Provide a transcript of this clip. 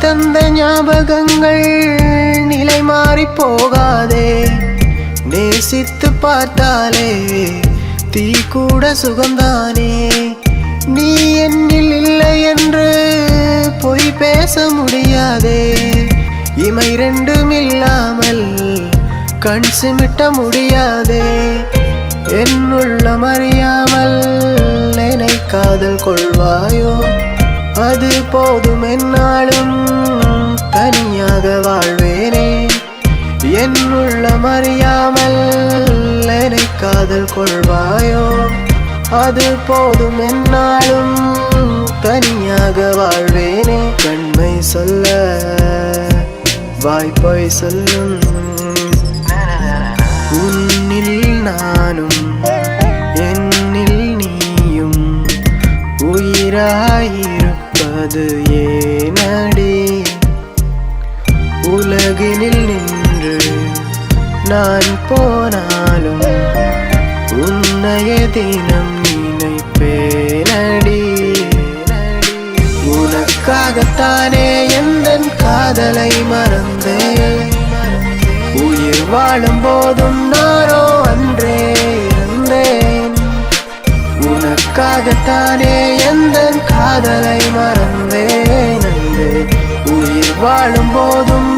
தந்த ஞாபகங்கள் நிலை மாறி போகாதே. நேசித்து பார்த்தாலே தீ கூட சுகம்தானே. நீ என்னில் இல்லை என்று பொய் பேச முடியாதே. இமை ரெண்டும் இல்லாமல் கண் சிமிட்ட முடியாதே. என்னுள்ளம் அறியாமல் என்னை காதல் கொள்வாயோ? அது போதும், என்னாலும் தனியாக வாழ்வேனே. என்னுள்ளம் அறியாமல் என்னை காதல் கொள்வாயோ? அது போதும், என்னாலும் தனியாக வாழ்வேனே. கண்மை சொல்ல வாய்ப்பொய் சொல்லும், உன்னில் நானும் என்னில் நீயும் உயிராயிருப்பது ஏனடி? உலகினில் நின்று நான் போனாலும் உன்னையே தினம் நினைப்பேனடி. உனக்காகத்தானே எந்தன் காதலை மறந்தேன். உயிர் வாழும் போதும் நானோ அன்றே இறந்தேன். உனக்காகத்தானே எந்தன் காதலை மறந்தேன். அன்றே உயிர் வாழும் போதும்